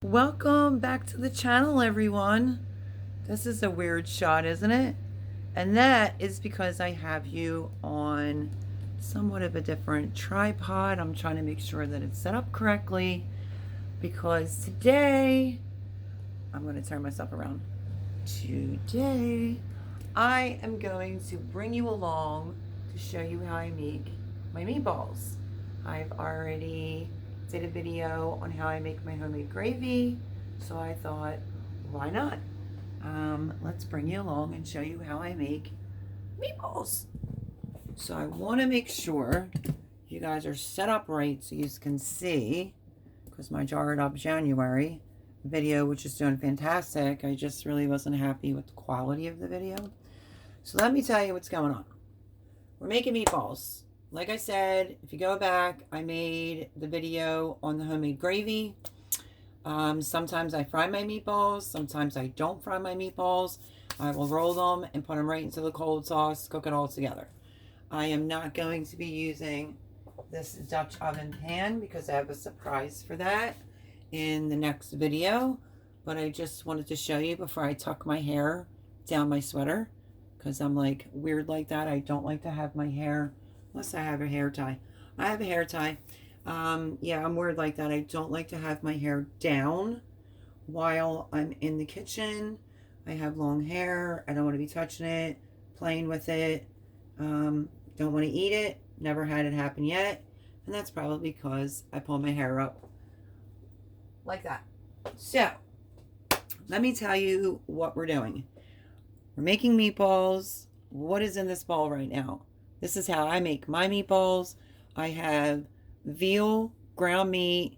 Welcome back to the channel, everyone. This is a weird shot, isn't it? And that is because I have you on somewhat of a different tripod. I'm trying to make sure that it's set up correctly because today, I'm going to turn myself around. Today, I am going to bring you along to show you how I make my meatballs. I've already did a video on how I make my homemade gravy, so I thought, why not? Let's bring you along and show you how I make meatballs. So I want to make sure you guys are set up right so you can see, because my jarred up January video, which is doing fantastic, I just really wasn't happy with the quality of the video. So let me tell you what's going on. We're making meatballs. Like I said, if you go back, I made the video on the homemade gravy. Sometimes I fry my meatballs. Sometimes I don't fry my meatballs. I will roll them and put them right into the cold sauce, cook it all together. I am not going to be using this Dutch oven pan because I have a surprise for that in the next video. But I just wanted to show you before I tuck my hair down my sweater, because I'm like weird like that. I don't like to have my hair, unless I have a hair tie. I have a hair tie. Yeah, I'm weird like that. I don't like to have my hair down while I'm in the kitchen. I have long hair. I don't want to be touching it, playing with it. Don't want to eat it. Never had it happen yet. And that's probably because I pull my hair up like that. So, let me tell you what we're doing. We're making meatballs. What is in this bowl right now? This is how I make my meatballs. I have veal, ground meat.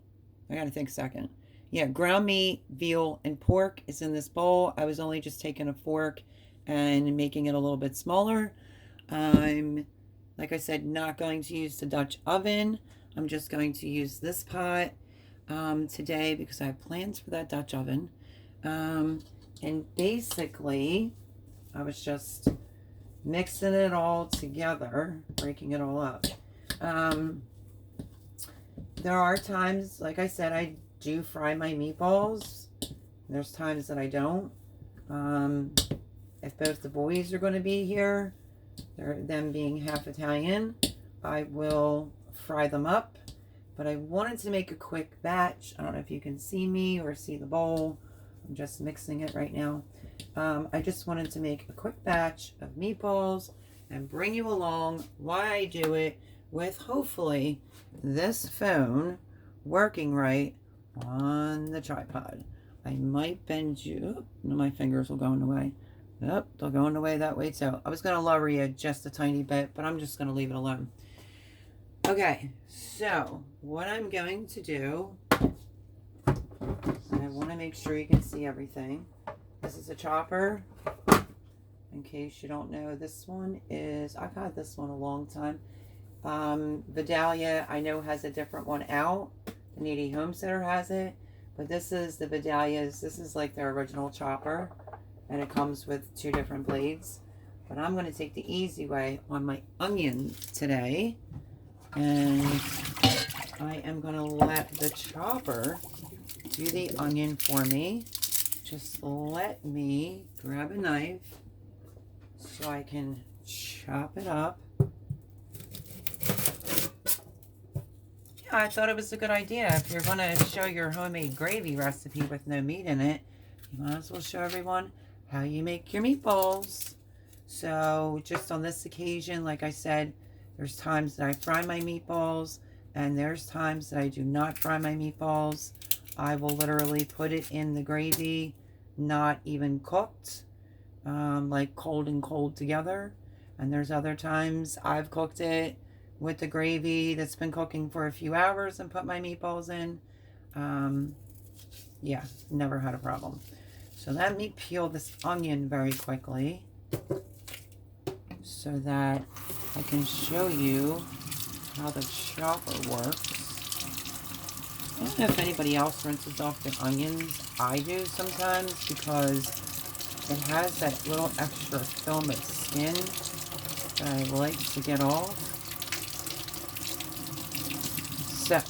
I gotta think a second. Yeah, ground meat, veal, and pork is in this bowl. I was only just taking a fork and making it a little bit smaller. I'm, like I said, not going to use the Dutch oven. I'm just going to use this pot today because I have plans for that Dutch oven. And basically, I was just mixing it all together, breaking it all up. There are times, like I said, I do fry my meatballs. There's times that I don't. If both the boys are going to be here, them being half Italian, I will fry them up. But I wanted to make a quick batch. I don't know if you can see me or see the bowl. I'm just mixing it right now. I just wanted to make a quick batch of meatballs and bring you along while I do it with hopefully this phone working right on the tripod. I might bend you. No, my fingers will go in the way. Yep, they'll go in the way that way too. I was going to lower you just a tiny bit, but I'm just going to leave it alone. Okay, so what I'm going to do, I want to make sure you can see everything. This is a chopper. In case you don't know, this one is, I've had this one a long time. Vidalia, I know, has a different one out. The Needy Homesteader has it. But this is the Vidalia's. This is like their original chopper. And it comes with 2 different blades. But I'm going to take the easy way on my onion today. And I am going to let the chopper do the onion for me. Just let me grab a knife so I can chop it up. Yeah, I thought it was a good idea. If you're going to show your homemade gravy recipe with no meat in it, you might as well show everyone how you make your meatballs. So just on this occasion, like I said, there's times that I fry my meatballs and there's times that I do not fry my meatballs. I will literally put it in the gravy, not even cooked, like cold and cold together. And there's other times I've cooked it with the gravy that's been cooking for a few hours and put my meatballs in. Yeah, never had a problem. So let me peel this onion very quickly so that I can show you how the chopper works. I don't know if anybody else rinses off their onions. I do sometimes because it has that little extra film of skin that I like to get off. So,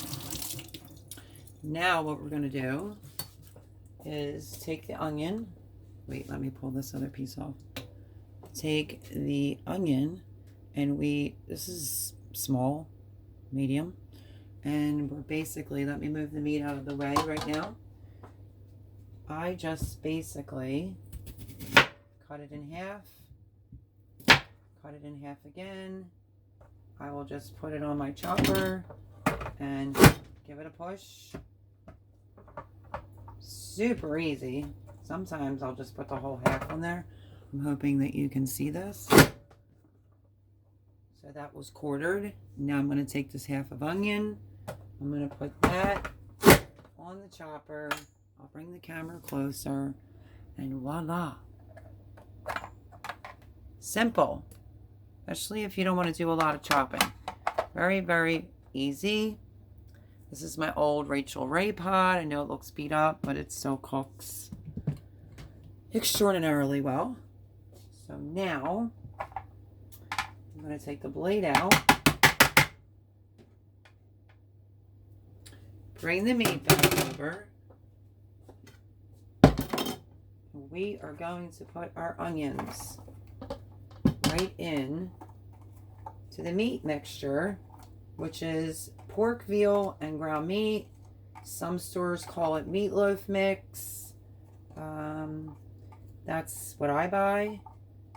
now what we're going to do is take the onion. Wait, let me pull this other piece off. Take the onion, and this is small, medium, and we're basically, let me move the meat out of the way right now. I just basically cut it in half, cut it in half again. I will just put it on my chopper and give it a push. Super easy. Sometimes I'll just put the whole half on there. I'm hoping that you can see this. So that was quartered. Now I'm going to take this half of onion. I'm going to put that on the chopper. I'll bring the camera closer, and voila. Simple. Especially if you don't want to do a lot of chopping. Very, very easy. This is my old Rachel Ray pot. I know it looks beat up, but it still cooks extraordinarily well. So now I'm going to take the blade out, bring the meat back over. We are going to put our onions right in to the meat mixture, which is pork, veal, and ground meat. Some stores call it meatloaf mix. That's what I buy,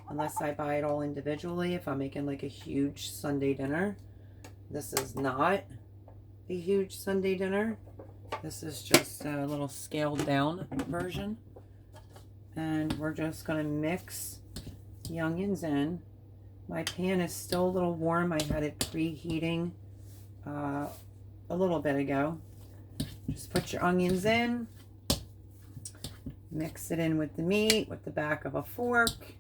unless I buy it all individually if I'm making like a huge Sunday dinner. This is not a huge Sunday dinner. This is just a little scaled down version. And we're just going to mix the onions in. My pan is still a little warm. I had it preheating a little bit ago. Just put your onions in. Mix it in with the meat with the back of a fork.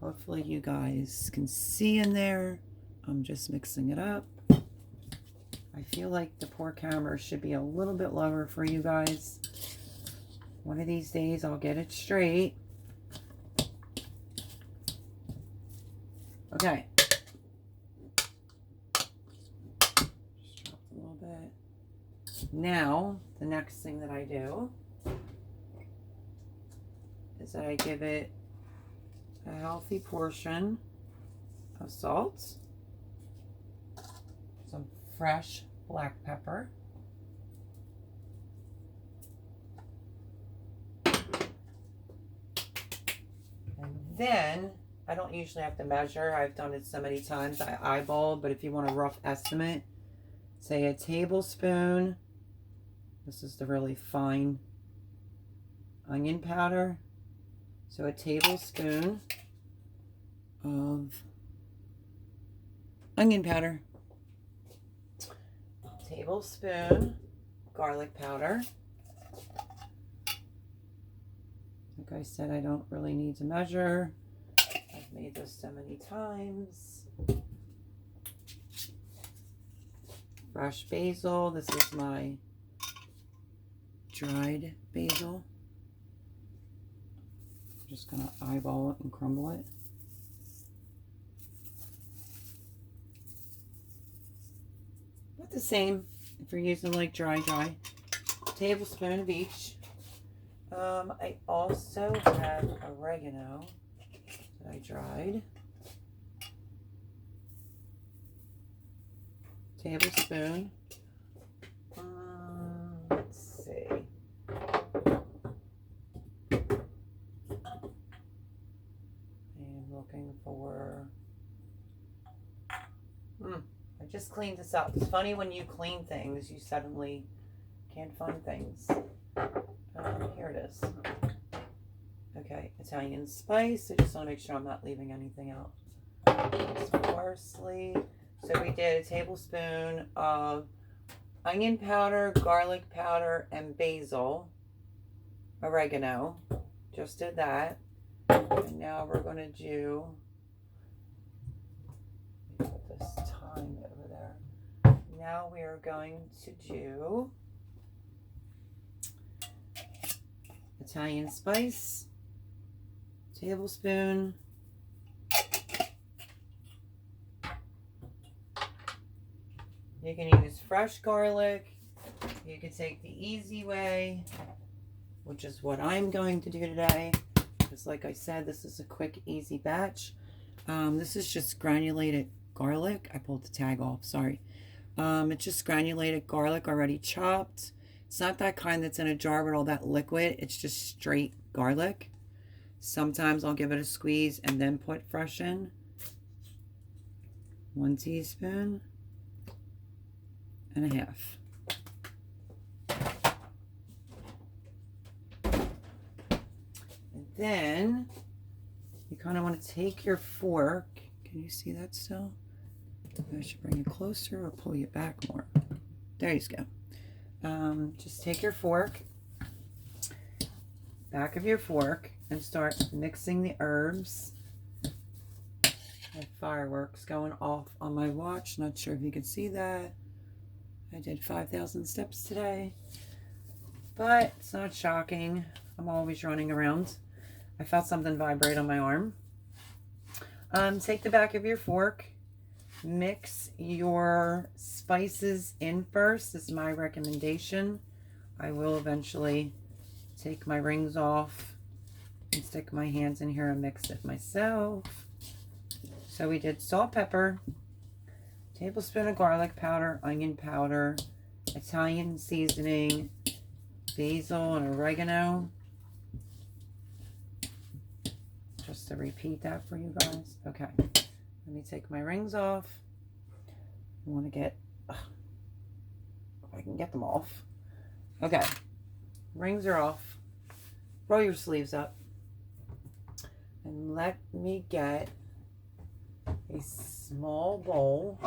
Hopefully you guys can see in there. I'm just mixing it up. I feel like the poor camera should be a little bit lower for you guys. One of these days I'll get it straight. Okay. Just drop a little bit. Now, the next thing that I do is that I give it a healthy portion of salt, some fresh black pepper, and then I don't usually have to measure. I've done it so many times. I eyeballed, but if you want a rough estimate, say a tablespoon. This is the really fine onion powder. So a tablespoon of onion powder. Tablespoon garlic powder. Like I said, I don't really need to measure. I've made this so many times. Fresh basil. This is my dried basil. I'm just going to eyeball it and crumble it. But the same if you're using like dry. Tablespoon of each. I also have oregano that I dried. Tablespoon. Let's see. I'm looking for... I just cleaned this up. It's funny when you clean things, you suddenly can't find things. Here it is. Okay, Italian spice. I just want to make sure I'm not leaving anything out. Some parsley. So we did a tablespoon of onion powder, garlic powder, and basil. Oregano. Just did that. And now we're going to do... Let me put this thyme over there. Now we are going to do Italian spice, tablespoon. You can use fresh garlic. You can take the easy way, which is what I'm going to do today. Because like I said, this is a quick, easy batch. This is just granulated garlic. I pulled the tag off, sorry. It's just granulated garlic already chopped. It's not that kind that's in a jar with all that liquid. It's just straight garlic. Sometimes I'll give it a squeeze and then put fresh in. 1 teaspoon and a half. And then you kind of want to take your fork. Can you see that still? I should bring it closer or pull you back more. There you go. Just take your fork, back of your fork, and start mixing the herbs. I have fireworks going off on my watch. Not sure if you can see that. I did 5,000 steps today, but it's not shocking. I'm always running around. I felt something vibrate on my arm. Take the back of your fork. Mix your spices in first is my recommendation. I will eventually take my rings off and stick my hands in here and mix it myself. So we did salt, pepper, tablespoon of garlic powder, onion powder, Italian seasoning, basil and oregano. Just to repeat that for you guys. Okay. Let me take my rings off. I want to get, if I can get them off. Okay, rings are off. Roll your sleeves up. And let me get a small bowl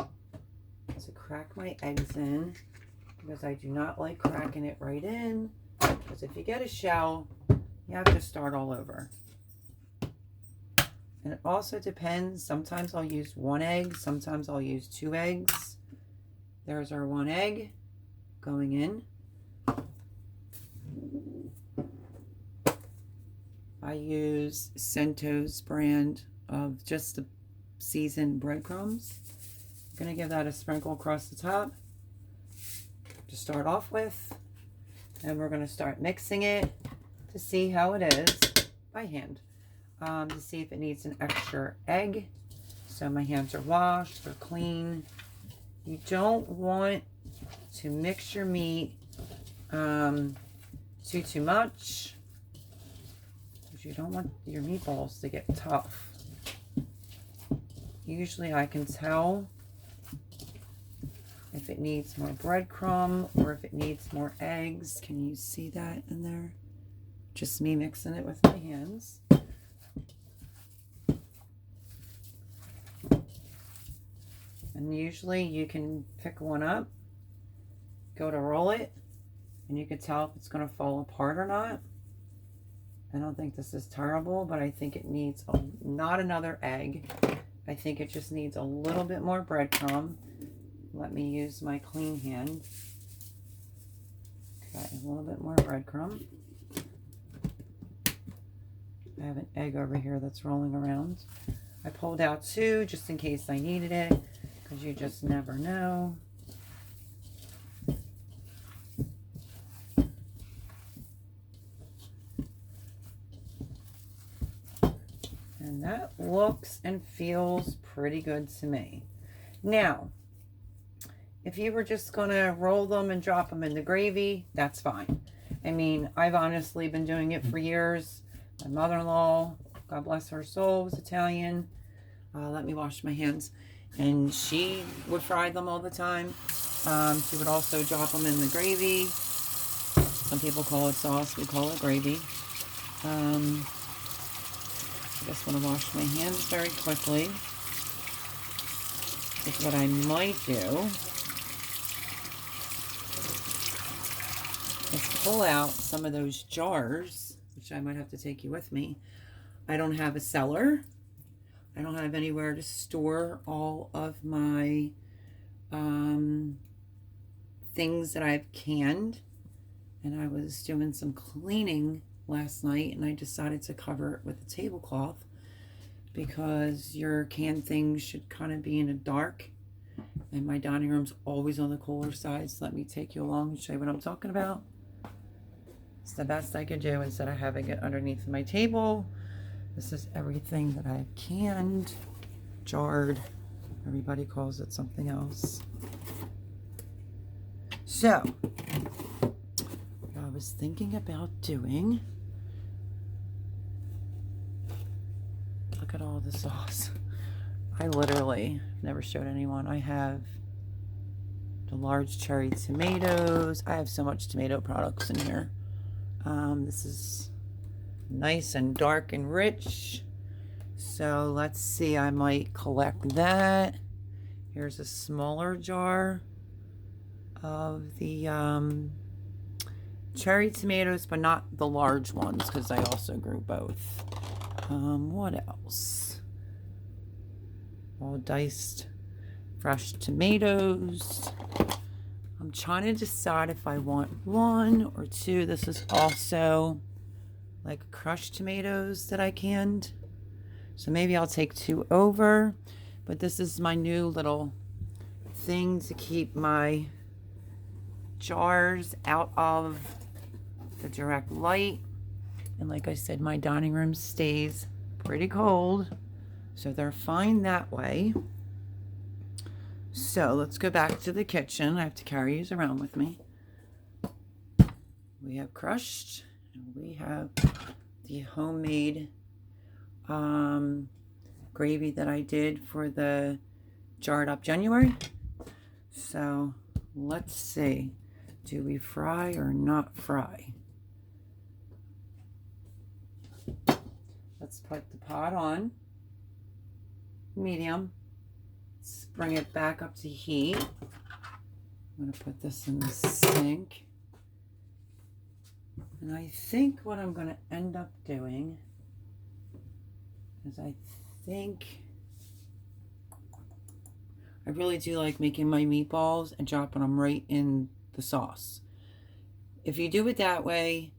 to crack my eggs in, because I do not like cracking it right in, because if you get a shell, you have to start all over. And it also depends. Sometimes I'll use 1 egg. Sometimes I'll use 2 eggs. There's our 1 egg going in. I use Cento's brand of just the seasoned breadcrumbs. I'm going to give that a sprinkle across the top to start off with. And we're going to start mixing it to see how it is by hand. To see if it needs an extra egg. So my hands are washed, they're clean. You don't want to mix your meat too much, because you don't want your meatballs to get tough. Usually I can tell if it needs more breadcrumb or if it needs more eggs. Can you see that in there? Just me mixing it with my hands. And usually you can pick one up, go to roll it, and you can tell if it's going to fall apart or not. I don't think this is terrible, but I think it needs not another egg. I think it just needs a little bit more breadcrumb. Let me use my clean hand. Okay, a little bit more breadcrumb. I have an egg over here that's rolling around. I pulled out 2 just in case I needed it, because you just never know. And that looks and feels pretty good to me. Now, if you were just going to roll them and drop them in the gravy, that's fine. I mean, I've honestly been doing it for years. My mother-in-law, God bless her soul, was Italian. Let me wash my hands. And she would fry them all the time. She would also drop them in the gravy. Some people call it sauce. We call it gravy. I just want to wash my hands very quickly. Because what I might do is pull out some of those jars, which I might have to take you with me. I don't have a cellar. I don't have anywhere to store all of my things that I've canned. And I was doing some cleaning last night, and I decided to cover it with a tablecloth, because your canned things should kind of be in the dark. And my dining room's always on the cooler side, so let me take you along and show you what I'm talking about. It's the best I could do instead of having it underneath my table. This is everything that I've canned, jarred. Everybody calls it something else. So, what I was thinking about doing, look at all the sauce. I literally never showed anyone. I have the large cherry tomatoes. I have so much tomato products in here. This is nice and dark and rich. So let's see, I might collect that. Here's a smaller jar of the cherry tomatoes, but not the large ones because I also grew both. What else? All diced fresh tomatoes. I'm trying to decide if I want 1 or 2. This is also like crushed tomatoes that I canned. So maybe I'll take 2 over. But this is my new little thing to keep my jars out of the direct light. And like I said, my dining room stays pretty cold. So they're fine that way. So let's go back to the kitchen. I have to carry these around with me. We have crushed, and we have the homemade gravy that I did for the jarred up January. So let's see. Do we fry or not fry? Let's put the pot on medium. Let's bring it back up to heat. I'm going to put this in the sink. And I think what I'm going to end up doing is I really do like making my meatballs and dropping them right in the sauce. If you do it that way,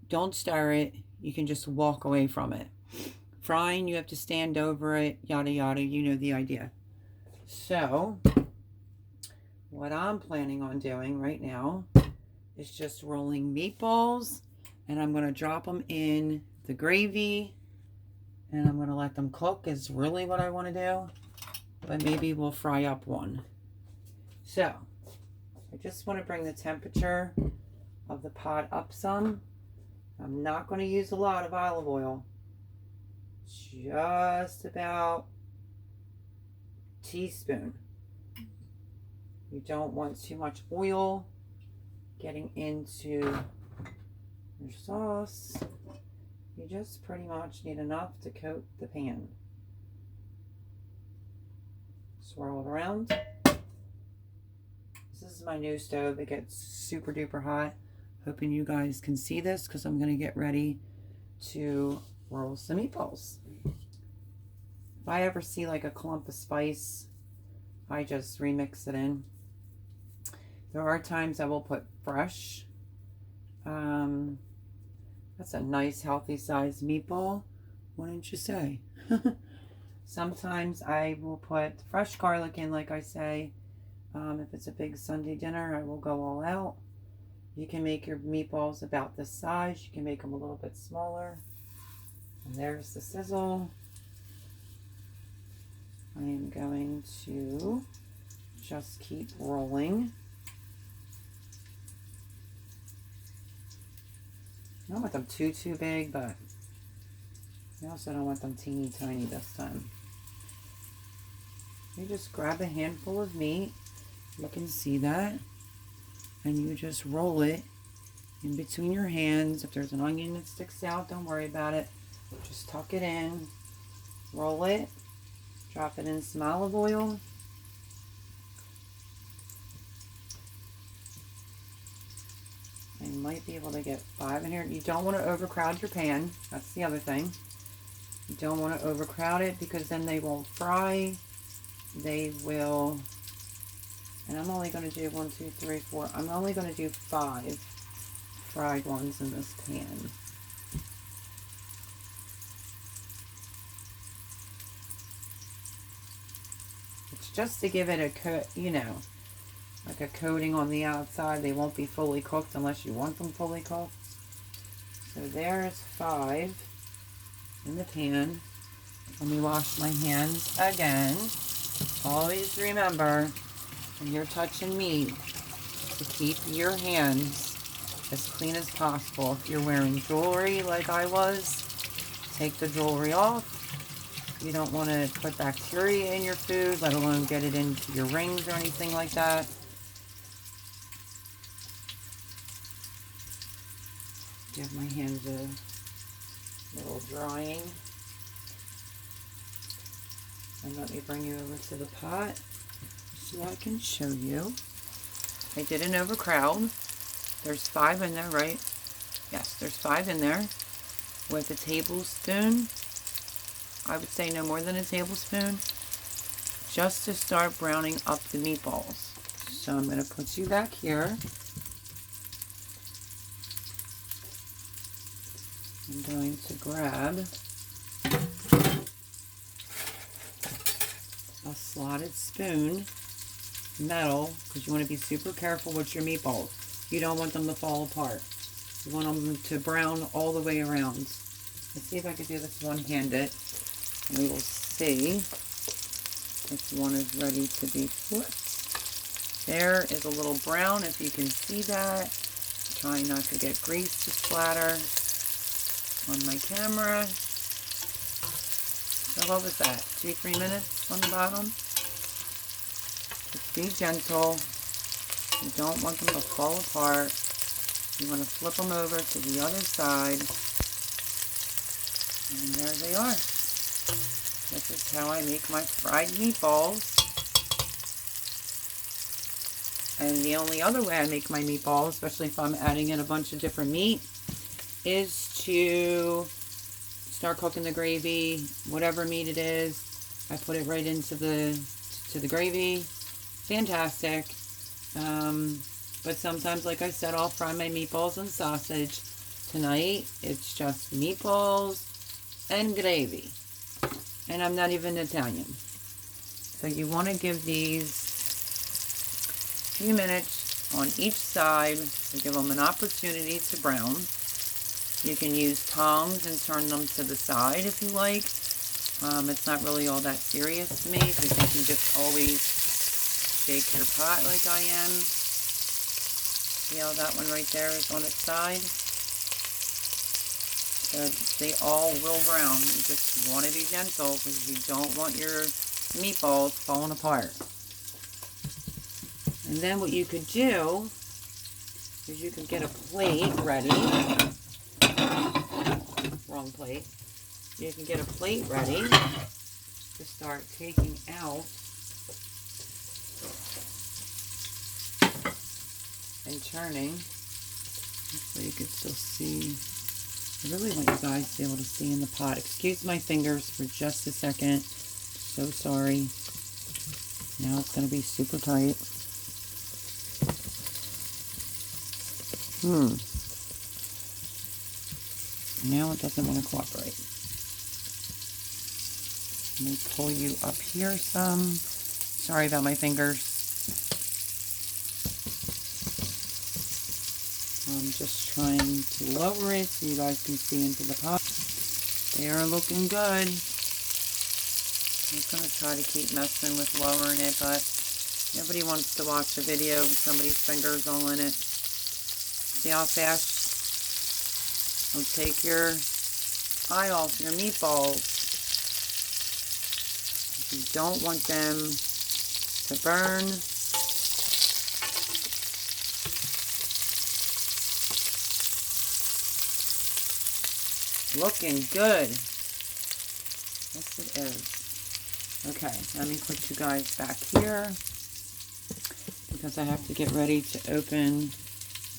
don't stir it. You can just walk away from it. Frying, you have to stand over it, yada yada, you know the idea. So, what I'm planning on doing right now is just rolling meatballs, and I'm going to drop them in the gravy, and I'm going to let them cook is really what I want to do, but maybe we'll fry up one. So, I just want to bring the temperature of the pot up some. I'm not going to use a lot of olive oil. Just about a teaspoon. You don't want too much oil getting into your sauce. You just pretty much need enough to coat the pan. Swirl it around. This is my new stove. It gets super duper hot. Hoping you guys can see this because I'm going to get ready to roll some meatballs. If I ever see like a clump of spice, I just remix it in. There are times I will put fresh. That's a nice healthy sized meatball, wouldn't you say? Sometimes I will put fresh garlic in, like I say. If it's a big Sunday dinner, I will go all out. You can make your meatballs about this size. You can make them a little bit smaller. And there's the sizzle. I am going to just keep rolling. I don't want them too big, but I also don't want them teeny tiny this time. You just grab a handful of meat. You can see that. And you just roll it in between your hands. If there's an onion that sticks out, don't worry about it. Just tuck it in, roll it, drop it in some olive oil. I might be able to get 5 in here. You don't want to overcrowd your pan. That's the other thing. You don't want to overcrowd it because then they won't fry. They will... And I'm only going to do 1, 2, 3, 4. I'm only going to do 5 fried ones in this pan. It's just to give it a like a coating on the outside. They won't be fully cooked unless you want them fully cooked. So there's 5 in the pan. Let me wash my hands again. Always remember when you're touching meat to keep your hands as clean as possible. If you're wearing jewelry like I was, take the jewelry off. You don't want to put bacteria in your food, let alone get it into your rings or anything like that. Give my hands a little drying. And let me bring you over to the pot so I can show you. I didn't overcrowd. There's 5 in there, right? Yes, there's 5 in there. With a tablespoon, I would say no more than a tablespoon, just to start browning up the meatballs. So I'm going to put you back here. I'm going to grab a slotted spoon, metal, because you want to be super careful with your meatballs. You don't want them to fall apart. You want them to brown all the way around. Let's see if I can do this one-handed. And we will see if one is ready to be flipped. There is a little brown, if you can see that. Trying not to get grease to splatter on my camera. So what was that? 2-3 minutes on the bottom? Just be gentle. You don't want them to fall apart. You want to flip them over to the other side. And there they are. This is how I make my fried meatballs. And the only other way I make my meatballs, especially if I'm adding in a bunch of different meat, is to start cooking the gravy, whatever meat it is. I put it right into the gravy. Fantastic. But sometimes, like I said, I'll fry my meatballs and sausage. Tonight, it's just meatballs and gravy. And I'm not even Italian. So you want to give these a few minutes on each side to give them an opportunity to brown. You can use tongs and turn them to the side if you like. It's not really all that serious to me because you can just always shake your pot like I am. See how that one right there is on its side? So they all will brown. You just want to be gentle because you don't want your meatballs falling apart. And then what you could do is you could get a plate ready. Wrong plate. You can get a plate ready to start taking out and turning. So you can still see. I really want you guys to be able to see in the pot. Excuse my fingers for just a second. So sorry. Now it's going to be super tight. Now it doesn't want to cooperate. Let me pull you up here some. Sorry about my fingers. I'm just trying to lower it so you guys can see into the pot. They are looking good. I'm going to try to keep messing with lowering it, but nobody wants to watch a video with somebody's fingers all in it. See how fast? Don't take your eye off your meatballs. You don't want them to burn. Looking good. Yes, it is. Okay, let me put you guys back here because I have to get ready to open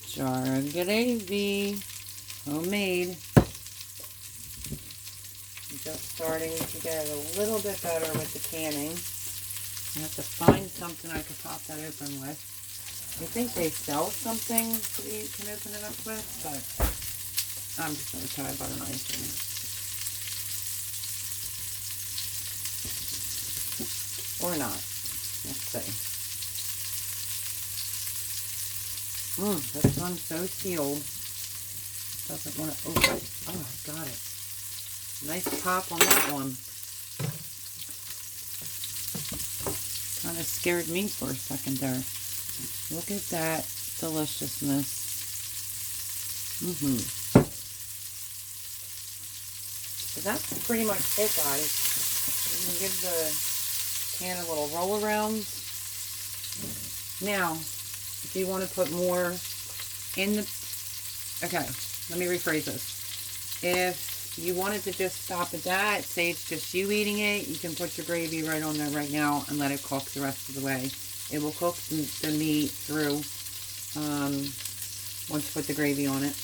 jar of gravy. Homemade. I'm just starting to get a little bit better with the canning. I have to find something I could pop that open with. I think they sell something that you can open it up with, but I'm just going to try a butter knife in it. Or not. Let's see. This one's so sealed. Doesn't want to open. Oh, got it. Nice pop on that one. Kind of scared me for a second there. Look at that deliciousness. So that's pretty much it, guys. You can give the pan a little roll around. Now, if you want to put more in the... Okay, let me rephrase this. If you wanted to just stop at that, say it's just you eating it, you can put your gravy right on there right now and let it cook the rest of the way. It will cook the meat through once you put the gravy on it.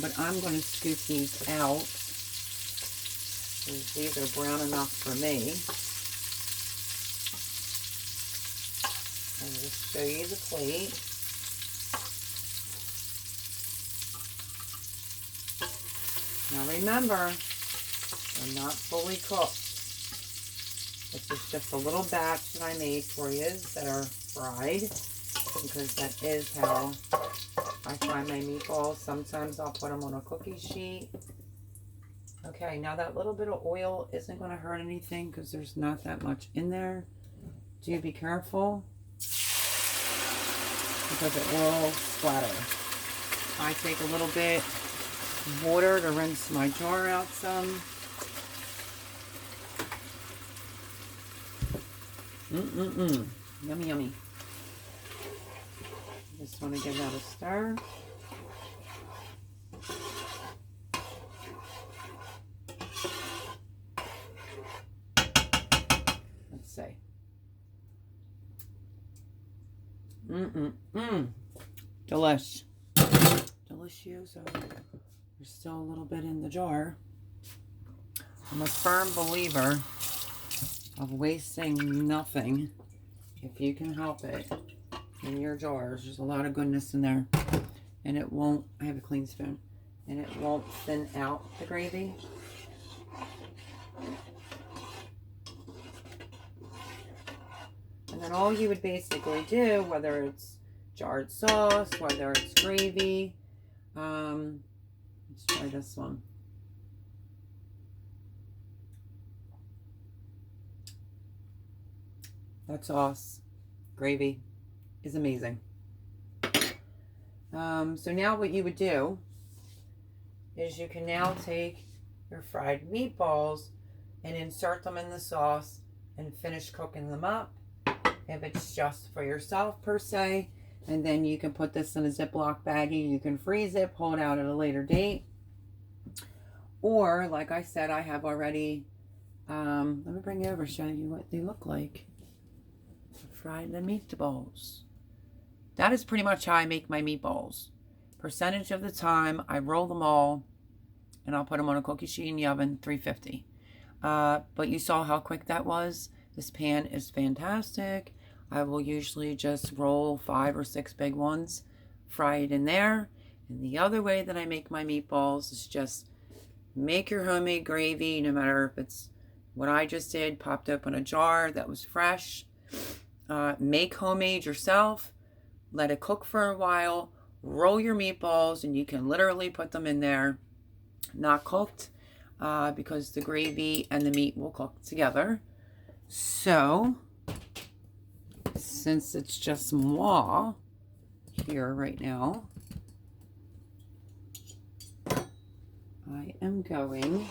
But I'm going to scoop these out. These are brown enough for me. I'll just show you the plate. Now remember, they're not fully cooked. This is just a little batch that I made for you that are fried, because that is how I fry my meatballs. Sometimes I'll put them on a cookie sheet. Okay, now that little bit of oil isn't going to hurt anything because there's not that much in there. Do be careful because it will splatter. I take a little bit of water to rinse my jar out some. Yummy, yummy. Just want to give that a stir. Let's see. Delish. Delicioso. There's still a little bit in the jar. I'm a firm believer of wasting nothing if you can help it in your jars. There's a lot of goodness in there, and it won't, I have a clean spoon, and it won't thin out the gravy. And then all you would basically do, whether it's jarred sauce, whether it's gravy, let's try this one. That sauce, gravy, is amazing. So now what you would do is you can now take your fried meatballs and insert them in the sauce and finish cooking them up. If it's just for yourself per se, and then you can put this in a Ziploc baggie. You can freeze it, pull it out at a later date. Or, like I said, I have already, let me bring it over, show you what they look like. Fried the meatballs. That is pretty much how I make my meatballs. Percentage of the time, I roll them all, and I'll put them on a cookie sheet in the oven, 350. But you saw how quick that was. This pan is fantastic. I will usually just roll 5 or 6 big ones, fry it in there. And the other way that I make my meatballs is just make your homemade gravy, no matter if it's what I just did, popped open a jar that was fresh. Make homemade yourself, let it cook for a while, roll your meatballs, and you can literally put them in there, not cooked, because the gravy and the meat will cook together. So, since it's just moi here right now, I am going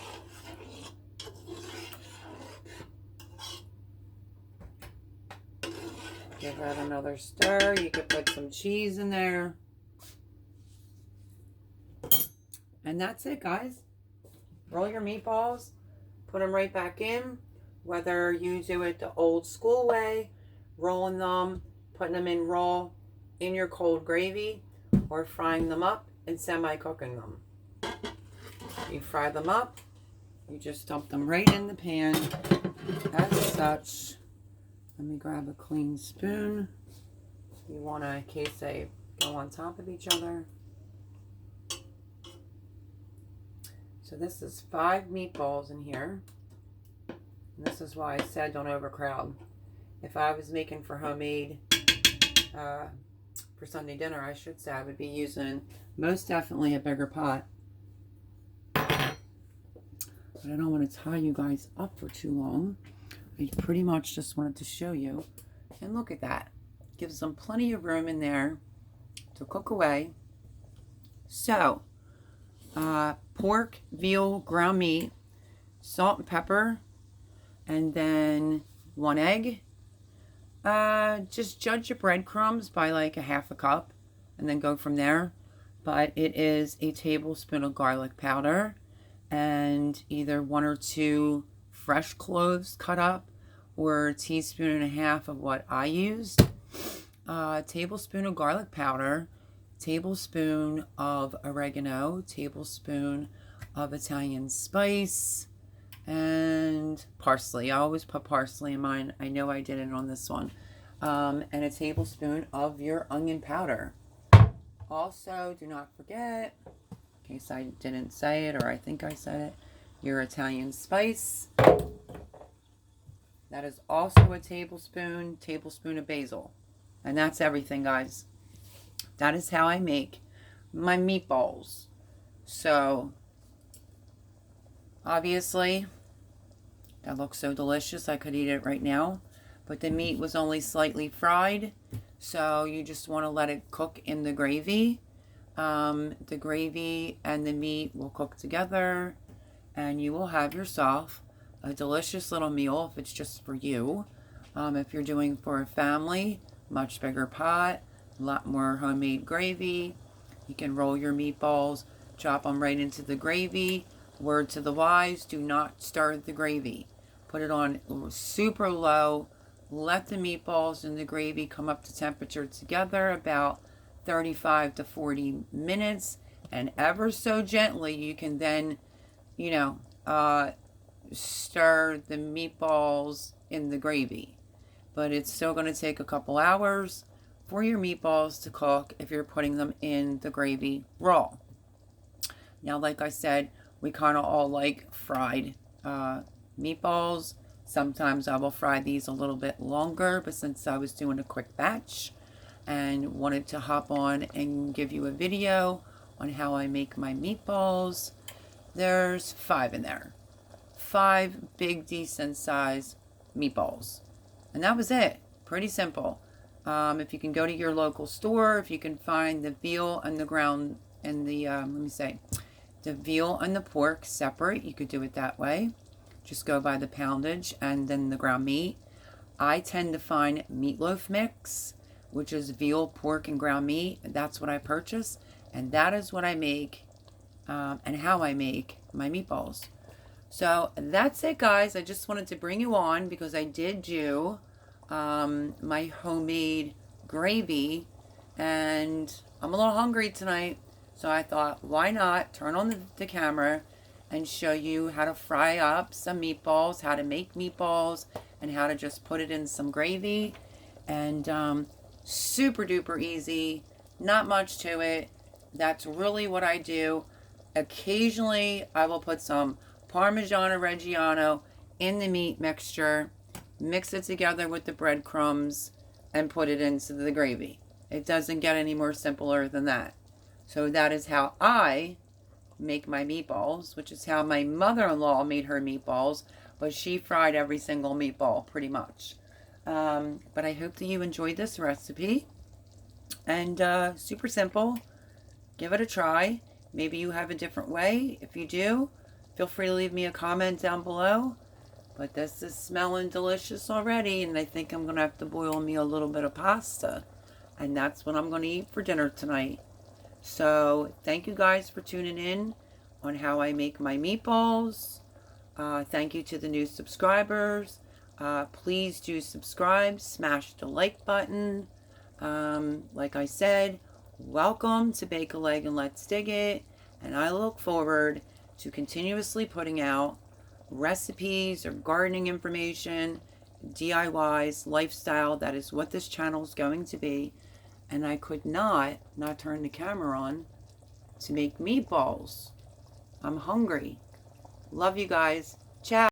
give that another stir. You could put some cheese in there. And that's it, guys. Roll your meatballs, put them right back in. Whether you do it the old school way, rolling them, putting them in raw in your cold gravy, or frying them up and semi-cooking them. You fry them up, you just dump them right in the pan as such. Let me grab a clean spoon. You want to, in case they go on top of each other. So this is 5 meatballs in here. And this is why I said don't overcrowd. If I was making for homemade, for Sunday dinner, I should say, I would be using Most definitely a bigger pot. But I don't want to tie you guys up for too long. I pretty much just wanted to show you. And look at that. Gives them plenty of room in there to cook away. So, pork, veal, ground meat, salt and pepper, and then 1 egg. Just judge your breadcrumbs by like a half a cup and then go from there. But it is a tablespoon of garlic powder and either 1 or 2 fresh cloves cut up, or a teaspoon and a half of what I used. Tablespoon of garlic powder, tablespoon of oregano, tablespoon of Italian spice, and parsley. I always put parsley in mine. I know I didn't on this one. And a tablespoon of your onion powder. Also, do not forget, in case I didn't say it or I think I said it, your Italian spice. That is also a tablespoon of basil. And that's everything, guys. That is how I make my meatballs. So, obviously, that looks so delicious. I could eat it right now. But the meat was only slightly fried. So, you just want to let it cook in the gravy. The gravy and the meat will cook together. And you will have yourself a delicious little meal if it's just for you. If you're doing for a family, much bigger pot, a lot more homemade gravy. You can roll your meatballs, chop them right into the gravy. Word to the wise, do not stir the gravy. Put it on super low. Let the meatballs and the gravy come up to temperature together about 35 to 40 minutes. And ever so gently, you can then, stir the meatballs in the gravy. But it's still going to take a couple hours for your meatballs to cook if you're putting them in the gravy raw. Now, like I said, we kind of all like fried meatballs. Sometimes I will fry these a little bit longer, but since I was doing a quick batch and wanted to hop on and give you a video on how I make my meatballs, there's 5 in there. 5 big, decent size meatballs. And that was it. Pretty simple. If you can go to your local store, if you can find the veal and the ground and the, the veal and the pork separate, you could do it that way. Just go by the poundage and then the ground meat. I tend to find meatloaf mix, which is veal, pork, and ground meat. That's what I purchase. And that is what I make and how I make my meatballs. So that's it, guys. I just wanted to bring you on because I did do my homemade gravy, and I'm a little hungry tonight. So I thought, why not turn on the camera and show you how to fry up some meatballs, how to make meatballs, and how to just put it in some gravy. And super duper easy, not much to it. That's really what I do. Occasionally, I will put some Parmesan Reggiano in the meat mixture, mix it together with the breadcrumbs, and put it into the gravy. It doesn't get any more simpler than that. So that is how I make my meatballs, which is how my mother-in-law made her meatballs, but she fried every single meatball pretty much. But I hope that you enjoyed this recipe. And super simple. Give it a try. Maybe you have a different way. If you do, feel free to leave me a comment down below. But this is smelling delicious already, and I think I'm going to have to boil me a little bit of pasta. And that's what I'm going to eat for dinner tonight. So, thank you guys for tuning in on how I make my meatballs. Thank you to the new subscribers. Please do subscribe. Smash the like button. Like I said, welcome to Bake a Leg and Let's Dig It. And I look forward to continuously putting out recipes or gardening information, DIYs, lifestyle. That is what this channel is going to be. And I could not turn the camera on to make meatballs. I'm hungry. Love you guys. Ciao.